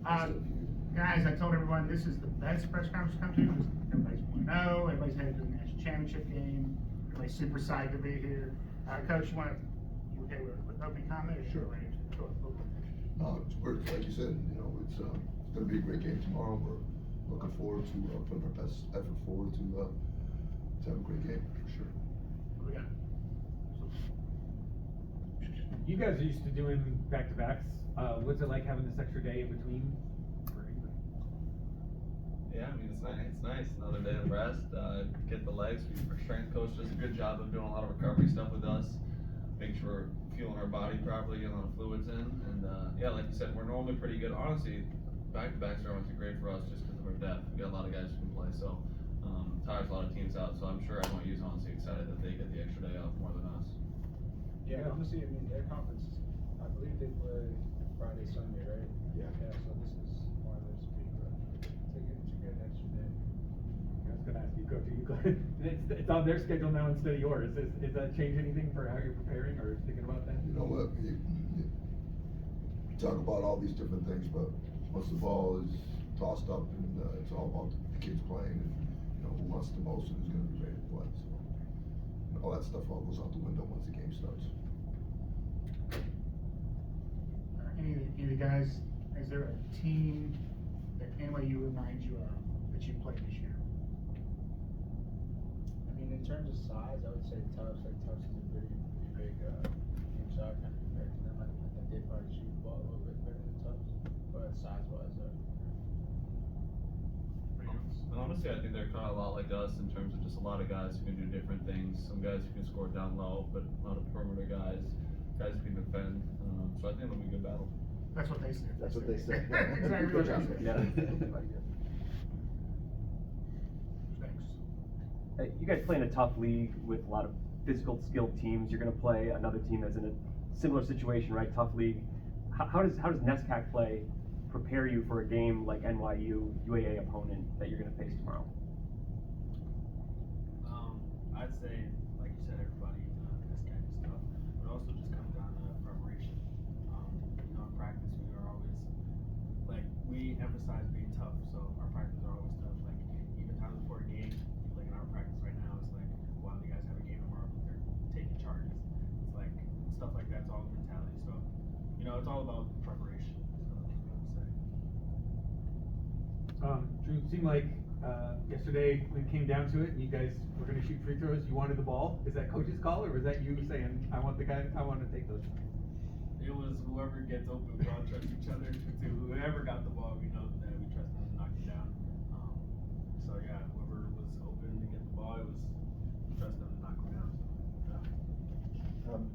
Guys, I told everyone this is the best press conference to come to. Everybody's 1-0, everybody's headed to the national championship game. Everybody's super psyched to be here. Coach, you okay with opening comment? Or Sure. Sure. We're, like you said, it's going to be a great game tomorrow. We're looking forward to putting our best effort forward to have a great game for sure. What we got? You guys are used to doing back-to-backs. What's it like having this extra day in between? Yeah, I mean, it's nice. Another day of rest. Get the legs. Our strength coach does a good job of doing a lot of recovery stuff with us. Make sure we're fueling our body properly, getting a lot of fluids in. And yeah, like you said, we're normally pretty good. Honestly, back-to-backs are honestly great for us just because of our depth. We got a lot of guys who can play, so tires a lot of teams out. So I'm sure everyone is honestly excited that they get the extra day off more than us. Yeah, honestly, I mean, their conference, I believe they play Friday, Sunday, right? Yeah. Yeah, so this is one of those big, to get an extra day. I was going to ask you, Coach, it's on their schedule now instead of yours. Does that change anything for how you're preparing or thinking about that? You know what? You talk about all these different things, but once the ball is tossed up, and it's all about the kids playing, and who wants the most and who's going to be ready to play. So all that stuff all goes out the window once the game starts. Any of the guys, is there a team that anyway you remind you of that you played this year? I mean, in terms of size, I would say Tufts. Like Tufts is a pretty big team, so I kind of compare to them. I think they probably shoot the ball a little bit better than Tufts, but size-wise, And honestly, I think they're kind of a lot like us in terms of just a lot of guys who can do different things. Some guys who can score down low, but a lot of perimeter guys who can defend. So I think it'll be a good battle. That's what they said. That's what they said. Exactly Good what job. they said. Yeah. Thanks. You guys play in a tough league with a lot of physical, skilled teams. You're going to play another team that's in a similar situation, right? Tough league. How does NESCAC play prepare you for a game like NYU, UAA opponent that you're going to face tomorrow? I'd say, like you said, everybody NESCAC is tough, but also just comes down to preparation. In practice, we are always we emphasize being tough, so our practices are always tough. Like even times before a game, like in our practice right now, it's like, wow, you guys have a game tomorrow, but they're taking charges. It's like stuff like that's all mentality. So it's all about preparation. So that's what I would say. Drew, it seemed like yesterday when it came down to it and you guys were going to shoot free throws, you wanted the ball. Is that coach's call or was that you saying, I want to take those? It was whoever gets open, we all trust each other. To whoever got the ball, we know that we trust them to knock it down. So yeah, whoever was open to get the ball, it was trust them to knock it down.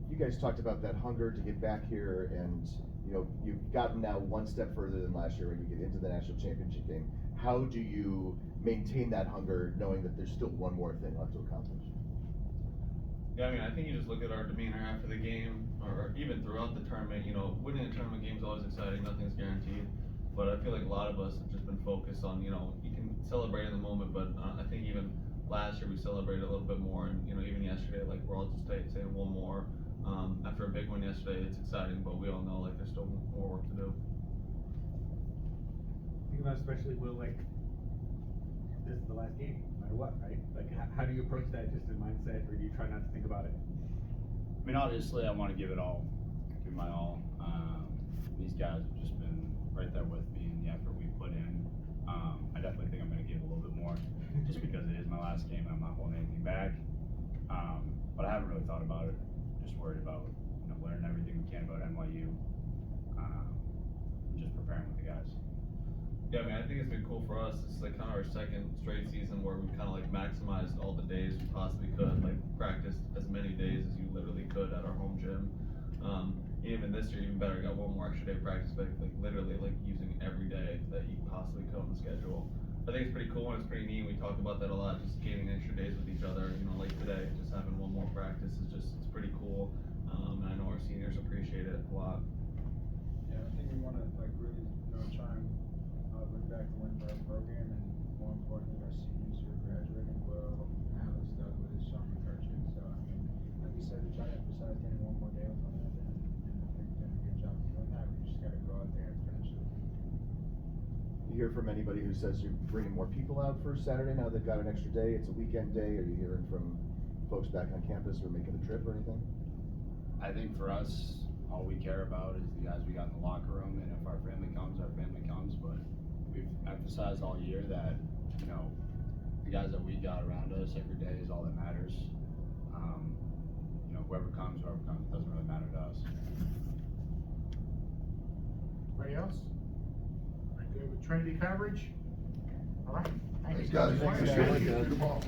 You guys talked about that hunger to get back here, and you've gotten now one step further than last year when you get into the national championship game. How do you maintain that hunger, knowing that there's still one more thing left to accomplish? Yeah, I mean, I think you just look at our demeanor after the game, or even throughout the tournament. Winning a tournament game is always exciting. Nothing's guaranteed, but I feel like a lot of us have just been focused on, you can celebrate in the moment, but I think even last year we celebrated a little bit more, and even yesterday, like we're all just saying one more. After a big one yesterday, it's exciting, but we all know like there's still more work to do. Think about especially Will, like this is the last game, no matter what, right? Like how do you approach that just in mindset, or do you try not to think about it? I mean, obviously, I want to give it all, give my all. These guys have just been right there with me in the effort we put in. I definitely think I'm going to give a little bit more, just because it is my last game and I'm not holding anything back. But I haven't really thought about it. Just worried about learning everything we can about NYU, and just preparing with the guys. Yeah, I mean, I think it's been cool for us. It's like kind of our second straight season where we kind of like maximized all the days we possibly could, like practiced as many days as you literally could at our home gym. Even this year, even better, got one more extra day of practice, like literally like using every day that you possibly could on the schedule. I think it's pretty cool and it's pretty neat. We talk about that a lot, just gaining extra days with each other. Like today, just having one more practice is it's pretty cool. And I know our seniors appreciate it a lot. Yeah, I think we want to really try and bring back the win for our program, and more importantly, our seniors who are graduating will have us done with is Sean McCutcheon. So I mean, like you said, we try to emphasize getting one more day with one another, and I think we've done a good job of doing that. We just got to go out there and finish it. hear from anybody who says you're bringing more people out for Saturday now they've got an extra day? It's a weekend day. Are you hearing from folks back on campus who are making the trip or anything? I think for us, all we care about is the guys we got in the locker room, and if our family comes, but we've emphasized all year that, you know, the guys that we got around us every day is all that matters. You know, whoever comes, it doesn't really matter to us. Anybody else? All right, good with Trinity coverage? All right, thank you. Thanks, guys. Thank you. Appreciate it. Good ball.